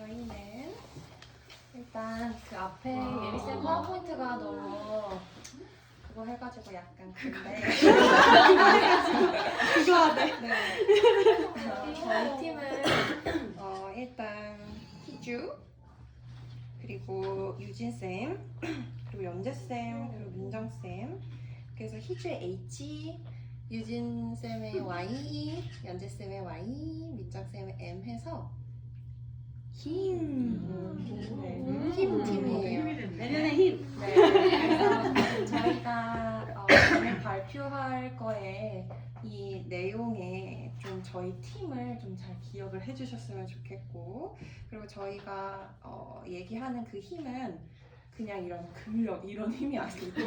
저희는 일단 그 앞에 예리쌤 파워포인트가 너무 그거 해가지고 약간 근데 그거 하네. 네. 저희 팀은 일단 희주 그리고 유진쌤 그리고 연재쌤 그리고 민정쌤 그래서 희주의 H 유진쌤의 Y 연재쌤의 Y 민정쌤의 M 해서 힘 팀이에요. 내년의 힘. 네, 그래서 저희가 오늘 발표할 거에 이 내용에 좀 저희 팀을 좀 잘 기억을 해주셨으면 좋겠고, 그리고 저희가 얘기하는 그 힘은 그냥 이런 근력 이런 힘이 아니고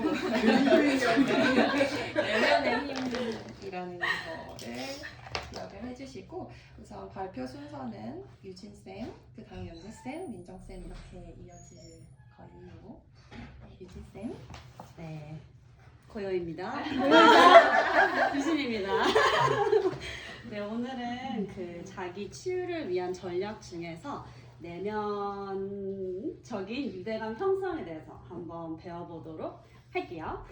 내면의 힘이라는 거를 기억을 해주시고, 우선 발표 순서는 유진쌤, 그 다음 연재쌤, 민정쌤 이렇게 이어질 거예요. 유진쌤. 네. 고요입니다. 유진입니다. 네, 오늘은 그 자기 치유를 위한 전략 중에서 내면적인 유대감 형성에 대해서 한번 배워보도록 할게요.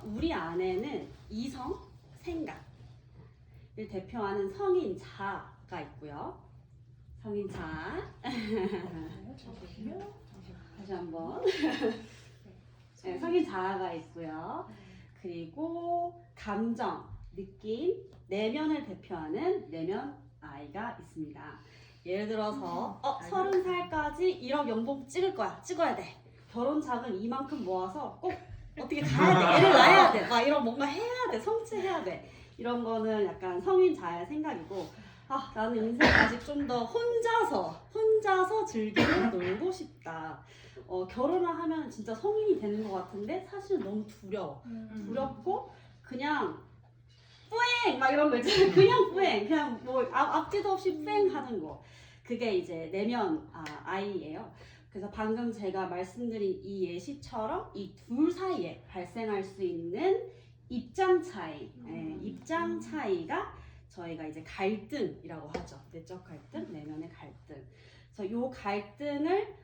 우리 안에는 이성, 생각을 대표하는 성인 자가 있고요. 성인 자. 다시 한번. 네, 성인 자아가 있고요. 그리고 감정, 느낌, 내면을 대표하는 내면 아이가 있습니다. 예를 들어서 30살까지 1억 연봉 찍어야 돼. 결혼 자금 이만큼 모아서 꼭 어떻게 가야 돼. 애를 낳아야 돼. 막 이런 뭔가 해야 돼. 성취해야 돼. 이런 거는 약간 성인 자아의 생각이고, 나는 인생 아직 좀 더 혼자서 즐기고 놀고 싶다. 결혼을 하면 진짜 성인이 되는 것 같은데 사실 너무 두렵고 그냥 뿌행 막 이런 거 있잖아요. 그냥 뿌행, 그냥 뭐 앞뒤도 없이 뿌행 하는 거. 그게 이제 내면 아이예요. 그래서 방금 제가 말씀드린 이 예시처럼 이 둘 사이에 발생할 수 있는 입장 차이가 저희가 이제 갈등이라고 하죠. 내적 갈등, 내면의 갈등. 그래서 이 갈등을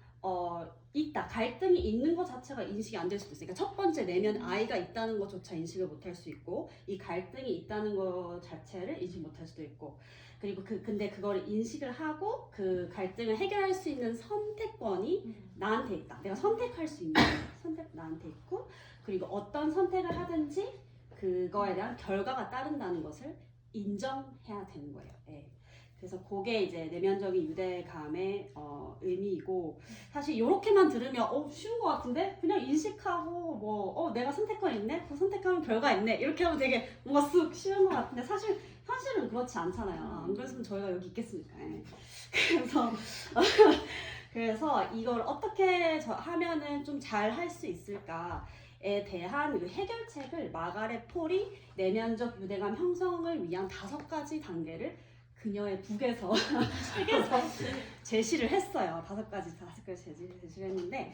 갈등이 있는 것 자체가 인식이 안 될 수도 있어요. 그러니까 첫 번째 내면 아이가 있다는 것조차 인식을 못할 수 있고, 이 갈등이 있다는 것 자체를 인식 못할 수도 있고, 그리고 근데 그거를 인식을 하고 그 갈등을 해결할 수 있는 선택권이 나한테 있다. 내가 선택할 수 있는 선택 나한테 있고, 그리고 어떤 선택을 하든지 그거에 대한 결과가 따른다는 것을 인정해야 되는 거예요. 예. 그래서 그게 이제 내면적인 유대감의 의미이고, 사실 이렇게만 들으면 쉬운 것 같은데 그냥 인식하고 내가 선택권 있네? 그 선택하면 결과 있네? 이렇게 하면 되게 뭔가 쓱 쉬운 것 같은데 사실 현실은 그렇지 않잖아요. 안 그랬으면 저희가 여기 있겠습니까? 예. 그래서 이걸 어떻게 하면은 좀 잘 할 수 있을까에 대한 해결책을 마가렛 폴이 내면적 유대감 형성을 위한 5가지 단계를 그녀의 북에서 책에서 제시를 했어요. 5가지 제시를 했는데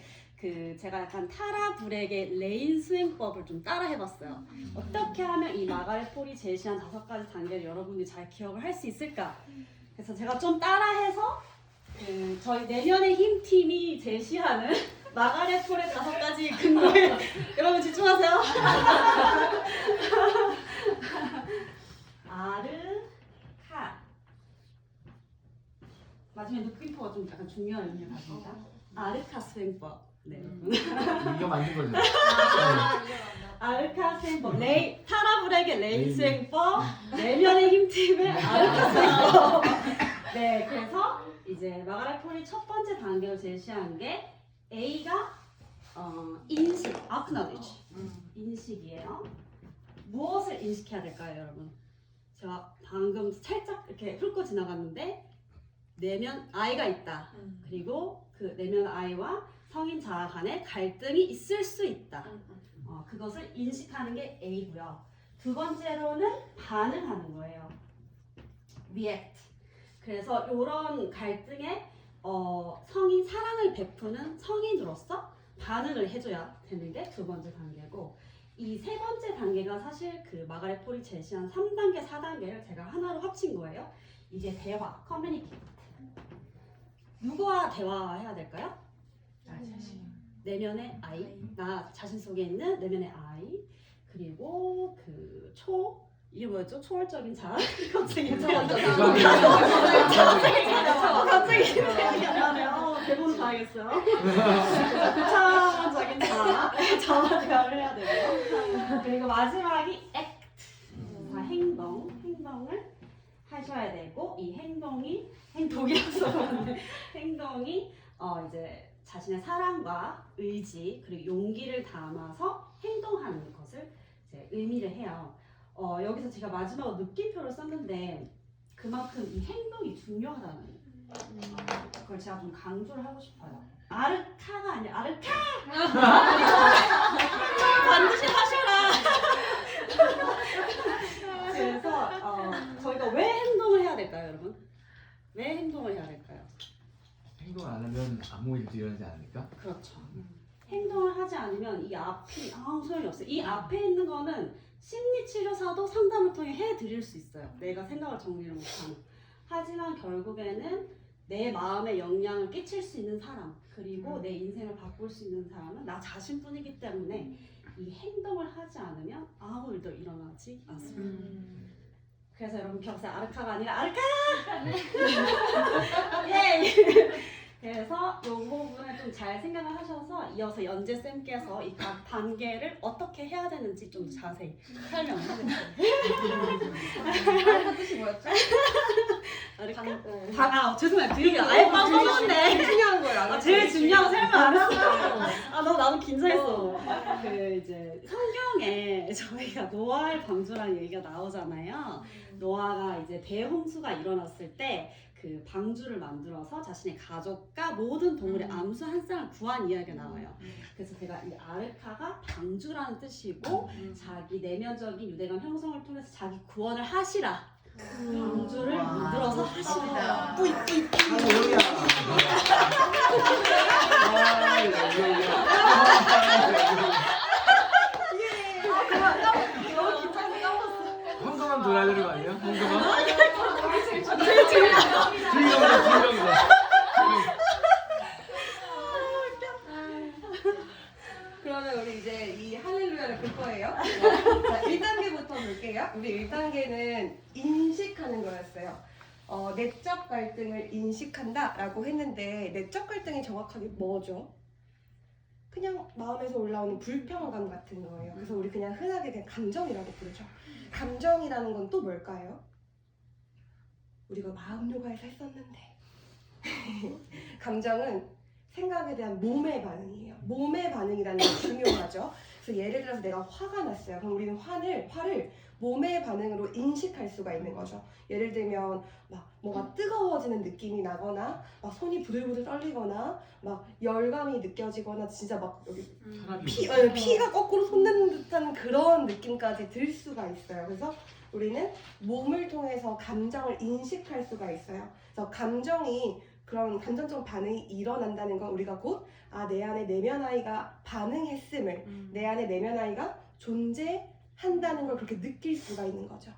제가 약간 타라 브렉의 레인 수행법을 좀 따라 해봤어요. 어떻게 하면 이 마가렛 폴이 제시한 5가지 단계를 여러분이 잘 기억을 할 수 있을까? 그래서 제가 좀 따라해서 저희 내면의 힘 팀이 제시하는 마가렛 폴의 5가지 근거에 여러분 집중하세요. 마지막에 느낌표가 좀 약간 중요한 의미를 가집니다. 아르카 수행법. 네. 이거 만든 거죠? 아르카 수행법. 타라 브렉의 레인 수행법. 내면의 힘팀의 아르카 수행법. 네, 그래서 이제 마가렛 폴이 첫 번째 단계로 제시한 게 A가 인식, acknowledge. 인식이에요. 무엇을 인식해야 될까요, 여러분? 제가 방금 살짝 이렇게 훑고 지나갔는데 내면 아이가 있다. 그리고 그 내면 아이와 성인 자아 간의 갈등이 있을 수 있다. 그것을 인식하는 게 A고요. 2번째로는 반응하는 거예요. react. 그래서 이런 갈등에 성인 사랑을 베푸는 성인으로서 반응을 해줘야 되는 게 2번째 단계고, 이 3번째 단계가 사실 그 마가렛 폴이 제시한 3단계, 4단계를 제가 하나로 합친 거예요. 이제 대화, 커뮤니케이트. 누구와 대화해야 될까요? 나 자신. 내면의 아이, 나 자신 속에 있는 내면의 아이, 그리고 이게 뭐였죠? 초월적인 자아? 갑자기 갑자기 생각이 안 나네요. 대본 봐야겠어요. 구차적인 자아와 대화를 해야 되고요. 그리고 마지막이 act, 행동을 하셔야 되고, 이 행동이라서 그런데 행동이 이제 자신의 사랑과 의지 그리고 용기를 담아서 행동하는 것을 이제 의미를 해요. 여기서 제가 마지막으로 느낌표를 썼는데 그만큼 이 행동이 중요하다는 그걸 제가 좀 강조를 하고 싶어요. 아르카가 아니라 아르카! 반드시 하셔라! 그래서 저희가 왜 행동을 해야 될까요, 여러분? 왜 행동을 해야 될까요? 행동 안 하면 아무 일도 일어나지 않을까? 그렇죠. 행동을 하지 않으면 이 앞이 소용이 없어요. 이 앞에 있는 거는 심리치료사도 상담을 통해 해드릴 수 있어요. 내가 생각을 정리를 못하는. 하지만 결국에는 내 마음에 영향을 끼칠 수 있는 사람, 그리고 내 인생을 바꿀 수 있는 사람은 나 자신뿐이기 때문에 이 행동을 하지 않으면 아무 일도 일어나지 않습니다. 그래서 여러분 기억하세요. 아르카가 아니라 아르카! 예! 그래서 이 부분을 좀 잘 생각을 하셔서 이어서 연재쌤께서 이 각 단계를 어떻게 해야 되는지 좀 자세히 설명을 해드릴게요. 아르카 뜻이 뭐였죠? 아르카? 죄송해요. 그 얘기 아예 빠졌는데. 제일 중요한 거예요. 제일 중요한 거 설명 안 했어요. 나도 긴장했어. 이제 성경에 저희가 노아의 방주라는 얘기가 나오잖아요. 노아가 이제 대홍수가 일어났을 때 그 방주를 만들어서 자신의 가족과 모든 동물의 암수 한 쌍을 구한 이야기가 나와요. 그래서 제가 이 아르카가 방주라는 뜻이고 자기 내면적인 유대감 형성을 통해서 자기 구원을 하시라. 방주를 만들어서 하시라. 할렐루야. 너무 긴장해서 까먹었어. 황금함 돌아야 되는 거 아니에요? 황금함? 즐거워. 그러면 우리 이제 이 할렐루야를 볼 거예요. 자, 1단계부터 볼게요. 우리 1단계는 인식하는 거였어요. 내적 갈등을 인식한다라고 했는데 내적 갈등이 정확하게 뭐죠? 그냥 마음에서 올라오는 불평감 같은 거예요. 그래서 우리 그냥 흔하게 그냥 감정이라고 부르죠. 감정이라는 건 또 뭘까요? 우리가 마음 요가에서 했었는데 감정은 생각에 대한 몸의 반응이에요. 몸의 반응이라는 게 중요하죠. 그래서 예를 들어서 내가 화가 났어요. 그럼 우리는 화를 몸의 반응으로 인식할 수가 있는 거죠. 예를 들면 막 뭐가 뜨거워지는 느낌이 나거나 막 손이 부들부들 떨리거나 막 열감이 느껴지거나 진짜 막 여기 피가 거꾸로 솟는 듯한 그런 느낌까지 들 수가 있어요. 그래서 우리는 몸을 통해서 감정을 인식할 수가 있어요. 그래서 감정이 그런 감정적 반응이 일어난다는 건 우리가 곧 내 안에 내면 아이가 반응했음을 내 안에 내면 아이가 존재한다는 걸 그렇게 느낄 수가 있는 거죠.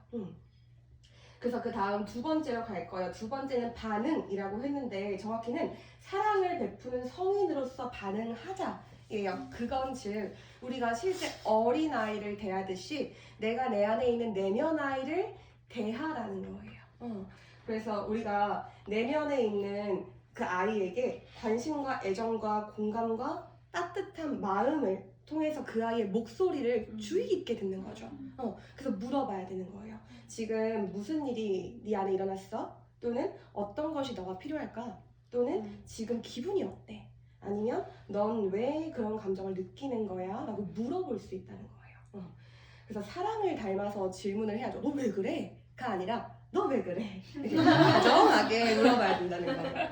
그래서 그 다음 두 번째로 갈 거예요. 두 번째는 반응이라고 했는데 정확히는 사랑을 베푸는 성인으로서 반응하자예요. 그건 즉 우리가 실제 어린아이를 대하듯이 내가 내 안에 있는 내면 아이를 대하라는 거예요. 그래서 우리가 내면에 있는 그 아이에게 관심과 애정과 공감과 따뜻한 마음을 통해서 그 아이의 목소리를 주의 깊게 듣는 거죠. 그래서 물어봐야 되는 거예요. 지금 무슨 일이 네 안에 일어났어? 또는 어떤 것이 너가 필요할까? 또는 지금 기분이 어때? 아니면 넌 왜 그런 감정을 느끼는 거야? 라고 물어볼 수 있다는 거예요. 그래서 사랑을 닮아서 질문을 해야죠. 너 왜 그래? 가 아니라 너 왜 그래? 이렇게 다정하게 물어봐야 된다는 거예요.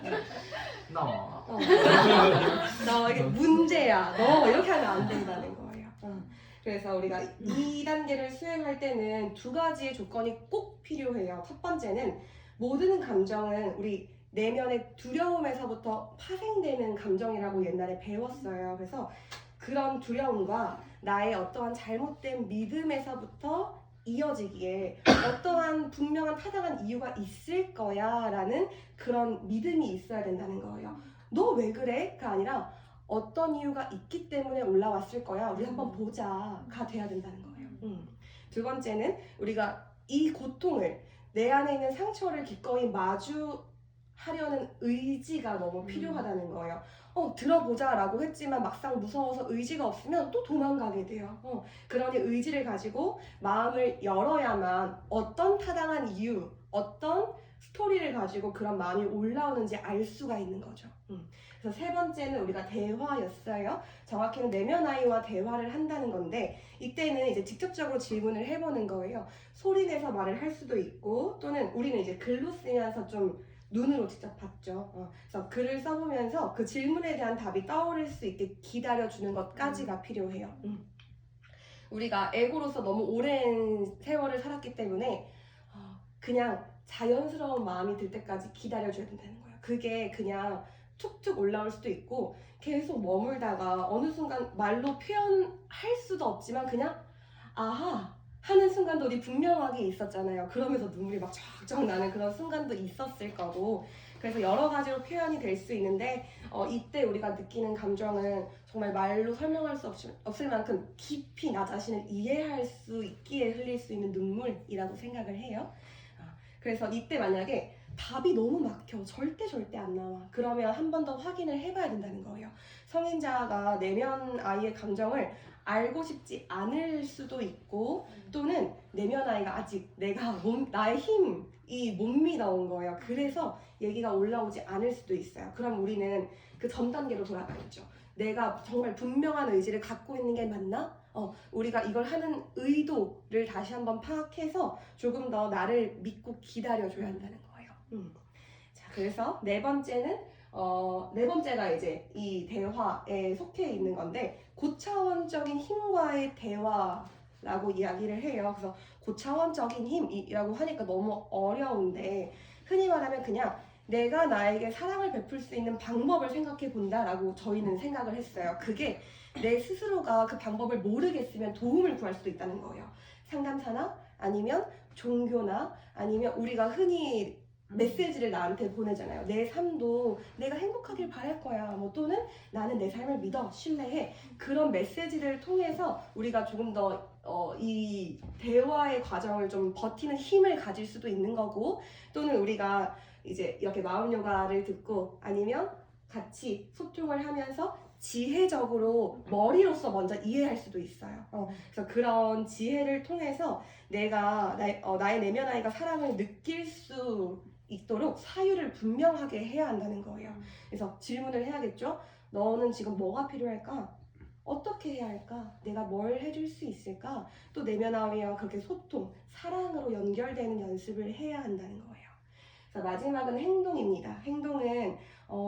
너 이게 문제야. 너 이렇게 하면 안 된다는 거예요. 그래서 우리가 2단계를 수행할 때는 두 가지의 조건이 꼭 필요해요. 첫 번째는 모든 감정은 우리 내면의 두려움에서부터 파생되는 감정이라고 옛날에 배웠어요. 그래서 그런 두려움과 나의 어떠한 잘못된 믿음에서부터 이어지기에 어떠한 분명한 타당한 이유가 있을 거야 라는 그런 믿음이 있어야 된다는 거예요. 너 왜 그래?가 아니라 어떤 이유가 있기 때문에 올라왔을 거야. 우리 한번 보자가 돼야 된다는 거예요. 두 번째는 우리가 이 고통을 내 안에 있는 상처를 기꺼이 마주하려는 의지가 너무 필요하다는 거예요. 들어보자 라고 했지만 막상 무서워서 의지가 없으면 또 도망가게 돼요. 그러니 의지를 가지고 마음을 열어야만 어떤 타당한 이유, 어떤 스토리를 가지고 그런 마음이 올라오는지 알 수가 있는 거죠. 그래서 세 번째는 우리가 대화였어요. 정확히는 내면 아이와 대화를 한다는 건데 이때는 이제 직접적으로 질문을 해보는 거예요. 소리내서 말을 할 수도 있고 또는 우리는 이제 글로 쓰면서 좀 눈으로 직접 봤죠. 그래서 글을 써보면서 그 질문에 대한 답이 떠오를 수 있게 기다려주는 것까지가 필요해요. 우리가 에고로서 너무 오랜 세월을 살았기 때문에 그냥 자연스러운 마음이 들 때까지 기다려줘야 된다는 거예요. 그게 그냥 툭툭 올라올 수도 있고 계속 머물다가 어느 순간 말로 표현할 수도 없지만 그냥 아하 하는 순간도 우리 분명하게 있었잖아요. 그러면서 눈물이 막 쫙쫙 나는 그런 순간도 있었을 거고 그래서 여러 가지로 표현이 될 수 있는데 이때 우리가 느끼는 감정은 정말 말로 설명할 수 없을 만큼 깊이 나 자신을 이해할 수 있기에 흘릴 수 있는 눈물이라고 생각을 해요. 그래서 이때 만약에 답이 너무 막혀 절대 안 나와 그러면 한 번 더 확인을 해봐야 된다는 거예요. 성인자가 내면 아이의 감정을 알고 싶지 않을 수도 있고 또는 내면 아이가 아직 나의 힘이 못 믿어온 거예요. 그래서 얘기가 올라오지 않을 수도 있어요. 그럼 우리는 그 전 단계로 돌아가겠죠. 내가 정말 분명한 의지를 갖고 있는 게 맞나? 우리가 이걸 하는 의도를 다시 한번 파악해서 조금 더 나를 믿고 기다려줘야 한다는 거예요. 자, 그래서 네 번째가 이제 이 대화에 속해 있는 건데 고차원적인 힘과의 대화라고 이야기를 해요. 그래서 고차원적인 힘이라고 하니까 너무 어려운데 흔히 말하면 그냥 내가 나에게 사랑을 베풀 수 있는 방법을 생각해 본다라고 저희는 생각을 했어요. 그게 내 스스로가 그 방법을 모르겠으면 도움을 구할 수도 있다는 거예요. 상담사나 아니면 종교나 아니면 우리가 흔히 메시지를 나한테 보내잖아요. 내 삶도 내가 행복하길 바랄 거야. 또는 나는 내 삶을 믿어, 신뢰해. 그런 메시지를 통해서 우리가 조금 더 이 대화의 과정을 좀 버티는 힘을 가질 수도 있는 거고 또는 우리가 이제 이렇게 마음 요가를 듣고 아니면 같이 소통을 하면서 지혜적으로 머리로서 먼저 이해할 수도 있어요. 그래서 그런 지혜를 통해서 내가 나의 내면 아이가 사랑을 느낄 수 있도록 사유를 분명하게 해야 한다는 거예요. 그래서 질문을 해야겠죠. 너는 지금 뭐가 필요할까? 어떻게 해야 할까? 내가 뭘 해줄 수 있을까? 또 내면 아이와 그렇게 소통, 사랑으로 연결되는 연습을 해야 한다는 거예요. 그래서 마지막은 행동입니다. 행동은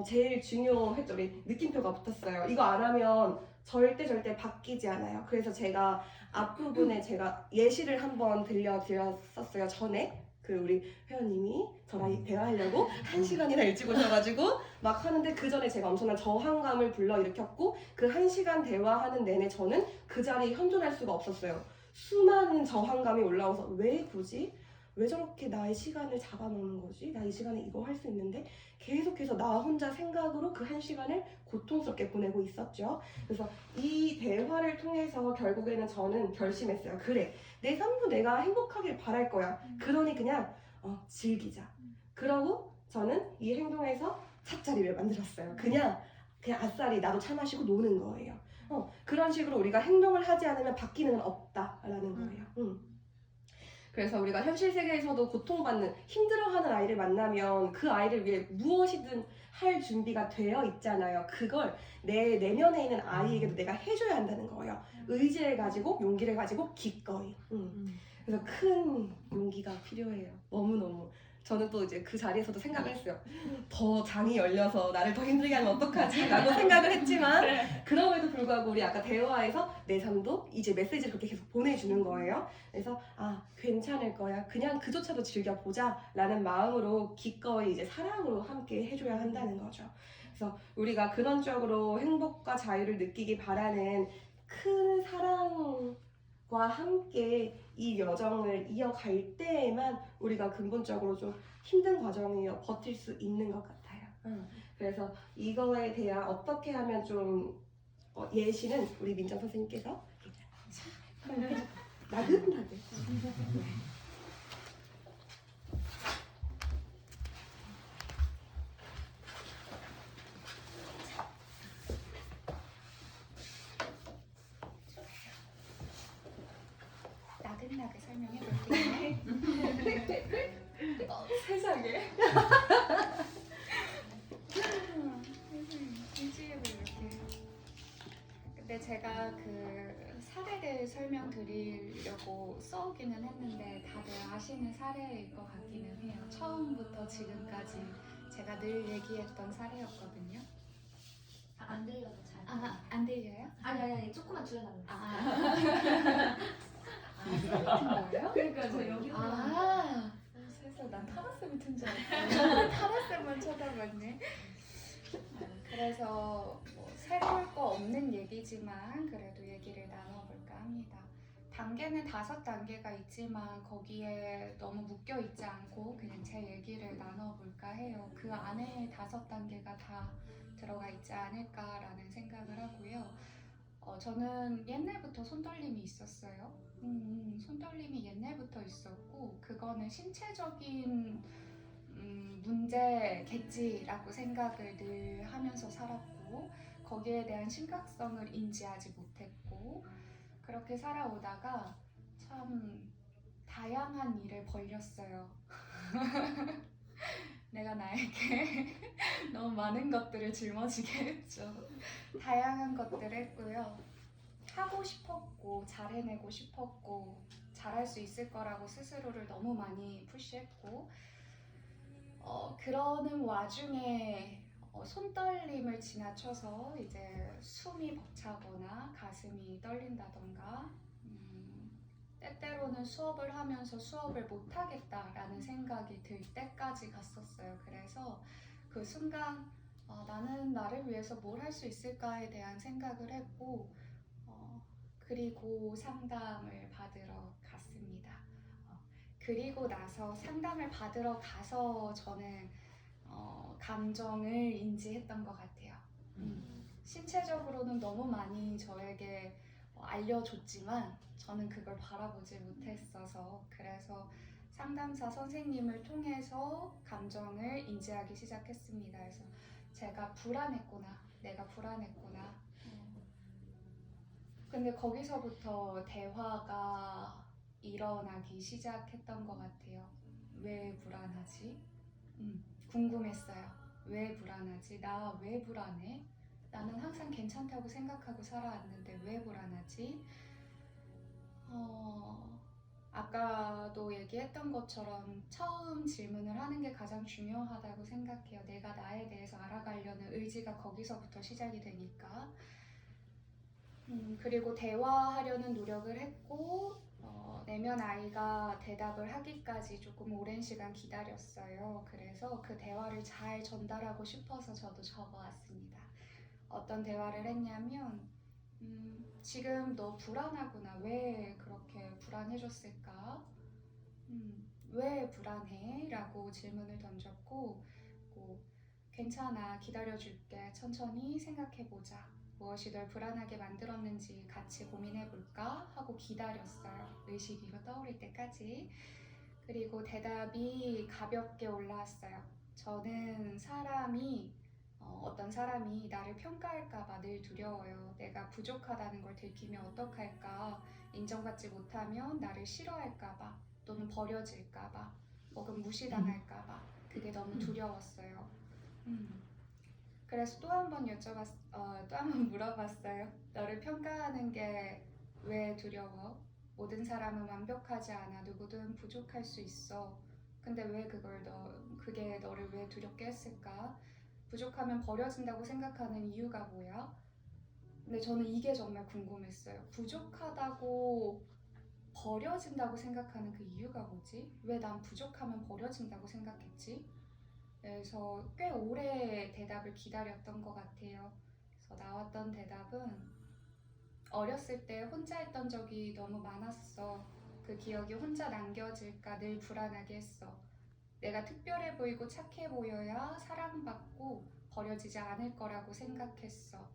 제일 중요했죠. 우리 느낌표가 붙었어요. 이거 안 하면 절대 바뀌지 않아요. 그래서 제가 앞부분에 제가 예시를 한번 들려드렸었어요. 전에 우리 회원님이 저랑 대화하려고 1시간이나 일찍 오셔가지고 막 하는데 그 전에 제가 엄청난 저항감을 불러일으켰고 그 1시간 대화하는 내내 저는 그 자리에 현존할 수가 없었어요. 수많은 저항감이 올라와서 왜 굳이? 왜 저렇게 나의 시간을 잡아먹는 거지? 나 이 시간에 이거 할 수 있는데 계속해서 나 혼자 생각으로 그 1시간을 고통스럽게 보내고 있었죠. 그래서 이 대화를 통해서 결국에는 저는 결심했어요. 그래, 내 삶도 내가 행복하길 바랄 거야. 그러니 그냥 즐기자. 그러고 저는 이 행동에서 찻자리를 만들었어요. 그냥 아싸리 나도 차 마시고 노는 거예요. 그런 식으로 우리가 행동을 하지 않으면 바뀌는 건 없다라는 거예요. 그래서 우리가 현실 세계에서도 고통받는, 힘들어하는 아이를 만나면 그 아이를 위해 무엇이든 할 준비가 되어 있잖아요. 그걸 내 내면에 있는 아이에게도 내가 해줘야 한다는 거예요. 의지를 가지고, 용기를 가지고 기꺼이. 그래서 큰 용기가 필요해요. 너무너무. 저는 또 이제 그 자리에서도 생각을 했어요. 더 장이 열려서 나를 더 힘들게 하면 어떡하지? 라고 생각을 했지만 그럼에도 불구하고 우리 아까 대화에서 내 삶도 이제 메시지를 그렇게 계속 보내주는 거예요. 그래서 괜찮을 거야. 그냥 그조차도 즐겨보자 라는 마음으로 기꺼이 이제 사랑으로 함께 해줘야 한다는 거죠. 그래서 우리가 그런 쪽으로 행복과 자유를 느끼기 바라는 큰 사랑과 함께 이 여정을 이어갈 때에만 우리가 근본적으로 좀 힘든 과정이어 버틸 수 있는 것 같아요. 그래서 이거에 대한 어떻게 하면 좀 예시는 우리 민정 선생님께서 나긋나긋. 나긋나긋 설명해 볼게요. 세상에. 진지해 보이게. 근데 제가 그 사례를 설명드리려고 써오기는 했는데 다들 아시는 사례일 것 같기는 해요. 처음부터 지금까지 제가 늘 얘기했던 사례였거든요. 안 들려도 잘. 안 들려요? 아니 조금만 줄여달라고. 거예요? 그러니까 저 여기 세상 난 타라쌤이 튼 줄 알았어. 타라쌤만 쳐다봤네. 그래서 뭐 새로울 거 없는 얘기지만 그래도 얘기를 나눠볼까 합니다. 단계는 5단계가 있지만 거기에 너무 묶여 있지 않고 그냥 제 얘기를 나눠볼까 해요. 그 안에 5단계가 다 들어가 있지 않을까라는 생각을 하고요. 저는 옛날부터 손떨림이 있었어요. 손떨림이 옛날부터 있었고 그거는 신체적인 문제겠지라고 생각을 늘 하면서 살았고 거기에 대한 심각성을 인지하지 못했고 그렇게 살아오다가 참 다양한 일을 벌였어요. 내가 나에게 너무 많은 것들을 짊어지게 했죠. 다양한 것들을 했고요. 하고 싶었고 잘해내고 싶었고 잘할 수 있을 거라고 스스로를 너무 많이 푸시했고 그러는 와중에 손떨림을 지나쳐서 이제 숨이 벅차거나 가슴이 떨린다던가 때때로는 수업을 하면서 수업을 못하겠다라는 생각이 들 때까지 갔었어요. 그래서 그 순간 나는 나를 위해서 뭘 할 수 있을까에 대한 생각을 했고 그리고 상담을 받으러 갔습니다. 그리고 나서 상담을 받으러 가서 저는 감정을 인지했던 것 같아요. 신체적으로는 너무 많이 저에게 알려줬지만 저는 그걸 바라보지 못했어서 그래서 상담사 선생님을 통해서 감정을 인지하기 시작했습니다. 그래서 제가 불안했구나, 내가 불안했구나. 근데 거기서부터 대화가 일어나기 시작했던 것 같아요. 왜 불안하지? 궁금했어요. 왜 불안하지? 나 왜 불안해? 나는 항상 괜찮다고 생각하고 살아왔는데 왜 불안하지? 아까도 얘기했던 것처럼 처음 질문을 하는 게 가장 중요하다고 생각해요. 내가 나에 대해서 알아가려는 의지가 거기서부터 시작이 되니까. 그리고 대화하려는 노력을 했고 내면 아이가 대답을 하기까지 조금 오랜 시간 기다렸어요. 그래서 그 대화를 잘 전달하고 싶어서 저도 적어왔습니다. 어떤 대화를 했냐면 지금 너 불안하구나. 왜 그렇게 불안해졌을까? 왜 불안해? 라고 질문을 던졌고 괜찮아. 기다려줄게. 천천히 생각해보자. 무엇이 널 불안하게 만들었는지 같이 고민해볼까? 하고 기다렸어요. 의식이 떠오를 때까지. 그리고 대답이 가볍게 올라왔어요. 저는 어떤 사람이 나를 평가할까봐 늘 두려워요. 내가 부족하다는 걸 들키면 어떡할까? 인정받지 못하면 나를 싫어할까봐 또는 버려질까봐 혹은 무시당할까봐 그게 너무 두려웠어요. 그래서 또 한 번 또 한 번 물어봤어요. 너를 평가하는 게 왜 두려워? 모든 사람은 완벽하지 않아. 누구든 부족할 수 있어. 근데 왜 그게 너를 왜 두렵게 했을까? 부족하면 버려진다고 생각하는 이유가 뭐야? 근데 저는 이게 정말 궁금했어요. 부족하다고 버려진다고 생각하는 그 이유가 뭐지? 왜 난 부족하면 버려진다고 생각했지? 그래서 꽤 오래 대답을 기다렸던 것 같아요. 그래서 나왔던 대답은 어렸을 때 혼자 했던 적이 너무 많았어. 그 기억이 혼자 남겨질까 늘 불안하게 했어. 내가 특별해 보이고 착해 보여야 사랑받고 버려지지 않을 거라고 생각했어.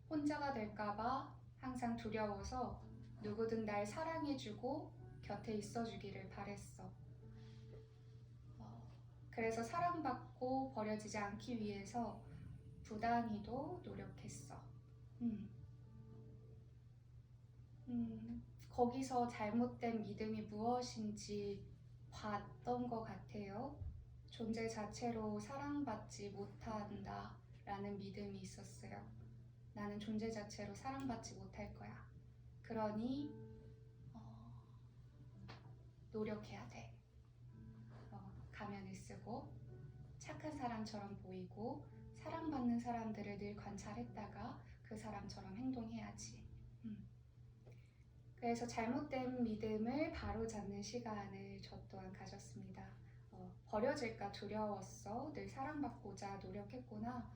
혼자가 될까봐 항상 두려워서 누구든 날 사랑해주고 곁에 있어주기를 바랬어. 그래서 사랑받고 버려지지 않기 위해서 부단히도 노력했어. 거기서 잘못된 믿음이 무엇인지 봤던 것 같아요. 존재 자체로 사랑받지 못한다 라는 믿음이 있었어요. 나는 존재 자체로 사랑받지 못할 거야. 그러니 노력해야 돼. 가면을 쓰고 착한 사람처럼 보이고 사랑받는 사람들을 늘 관찰했다가 그 사람처럼 행동해야지. 그래서 잘못된 믿음을 바로잡는 시간을 저 또한 가졌습니다. 버려질까 두려웠어. 늘 사랑받고자 노력했구나.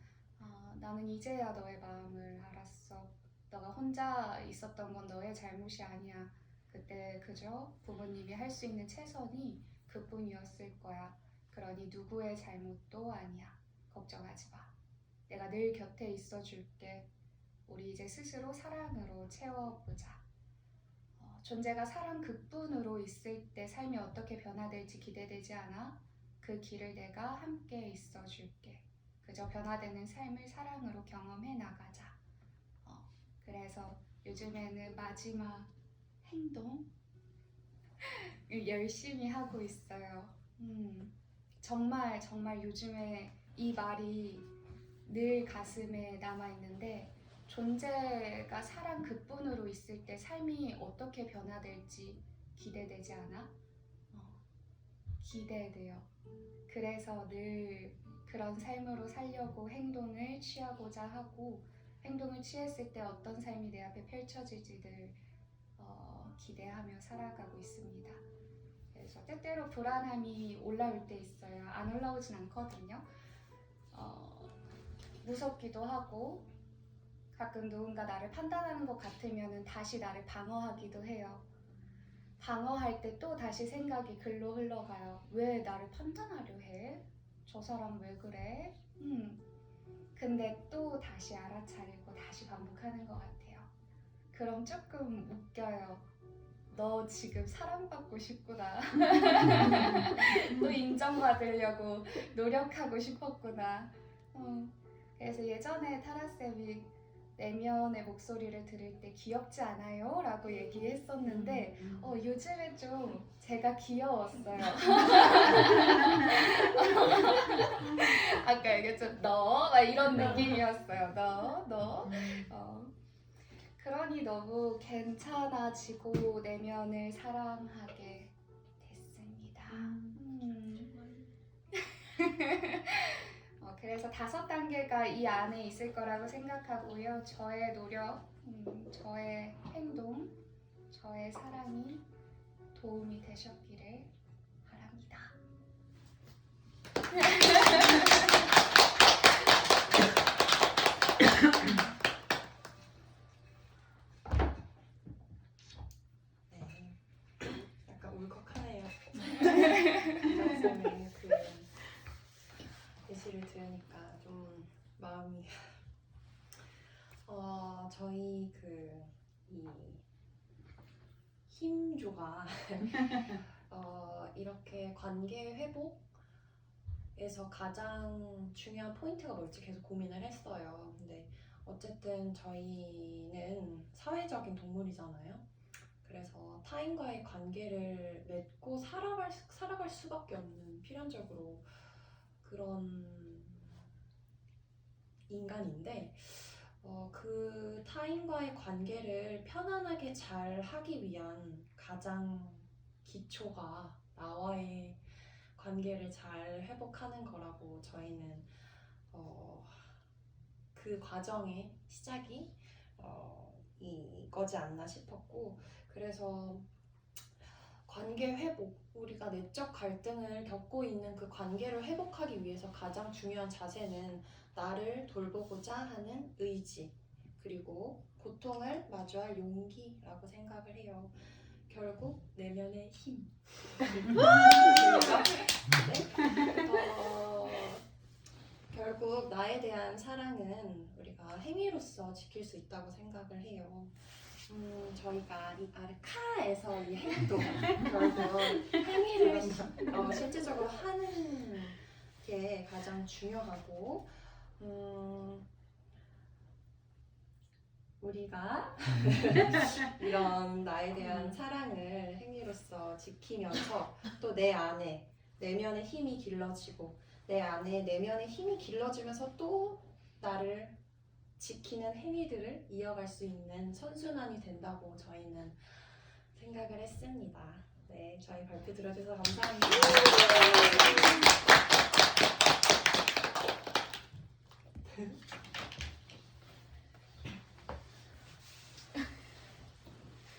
나는 이제야 너의 마음을 알았어. 너가 혼자 있었던 건 너의 잘못이 아니야. 그때 그저 부모님이 할 수 있는 최선이 그뿐이었을 거야. 그러니 누구의 잘못도 아니야. 걱정하지 마. 내가 늘 곁에 있어 줄게. 우리 이제 스스로 사랑으로 채워보자. 존재가 사랑 그뿐으로 있을 때 삶이 어떻게 변화될지 기대되지 않아? 그 길을 내가 함께 있어 줄게. 그저 변화되는 삶을 사랑으로 경험해 나가자. 그래서 요즘에는 마지막 행동 열심히 하고 있어요. 정말 요즘에 이 말이 늘 가슴에 남아있는데 존재가 사랑 그뿐으로 있을 때 삶이 어떻게 변화될지 기대되지 않아? 기대돼요. 그래서 늘 그런 삶으로 살려고 행동을 취하고자 하고 행동을 취했을 때 어떤 삶이 내 앞에 펼쳐질지를 기대하며 살아가고 있습니다. 그래서 때때로 불안함이 올라올 때 있어요. 안 올라오진 않거든요. 무섭기도 하고 가끔 누군가 나를 판단하는 것 같으면 다시 나를 방어하기도 해요. 방어할 때 또 다시 생각이 글로 흘러가요. 왜 나를 판단하려 해? 저 사람 왜 그래? 근데 또 다시 알아차리고 다시 반복하는 것 같아요. 그럼 조금 웃겨요. 너 지금 사랑받고 싶구나. 또 인정받으려고 노력하고 싶었구나. 그래서 예전에 타라쌤이 내면의 목소리를 들을 때 귀엽지 않아요? 라고 얘기했었는데 요즘에 좀 제가 귀여웠어요. 아까 얘기했죠. 너? 막 이런 느낌이었어요. 너. 그러니 너무 괜찮아지고 내면을 사랑하게 됐습니다. 그래서 5단계가 이 안에 있을 거라고 생각하고요. 저의 노력, 저의 행동, 저의 사랑이 도움이 되셨기를 바랍니다. 네, 약간 울컥하네요. 이선생의 그 예시를 들으니까 좀 마음이 저희 이 힘조가 이렇게 관계 회복에서 가장 중요한 포인트가 뭘지 계속 고민을 했어요. 근데 어쨌든 저희는 사회적인 동물이잖아요. 그래서 타인과의 관계를 맺고 살아갈 수밖에 없는 필연적으로 그런 인간인데 그 타인과의 관계를 편안하게 잘 하기 위한 가장 기초가 나와의 관계를 잘 회복하는 거라고 저희는 그 과정의 시작이 이거지 않나 싶었고, 그래서 관계 회복, 우리가 내적 갈등을 겪고 있는 그 관계를 회복하기 위해서 가장 중요한 자세는 나를 돌보고자 하는 의지, 그리고 고통을 마주할 용기라고 생각을 해요. 결국 내면의 힘. 결국 나에 대한 사랑은 우리가 행위로서 지킬 수 있다고 생각을 해요. 저희가 이 아르카에서 이 행동, 결국 행위를 실제적으로 하는 게 가장 중요하고, 우리가 이런 나에 대한 사랑을 행위로서 지키면서 또 내 안에 내면의 힘이 길러지고 내 안에 내면의 힘이 길러지면서 또 나를 지키는 행위들을 이어갈 수 있는 선순환이 된다고 저희는 생각을 했습니다. 네, 저희 발표 들어주셔서 감사합니다.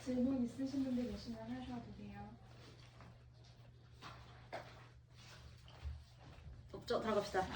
질문 있으신 분들 계시면 하셔도 돼요. 없죠? 들어갑시다.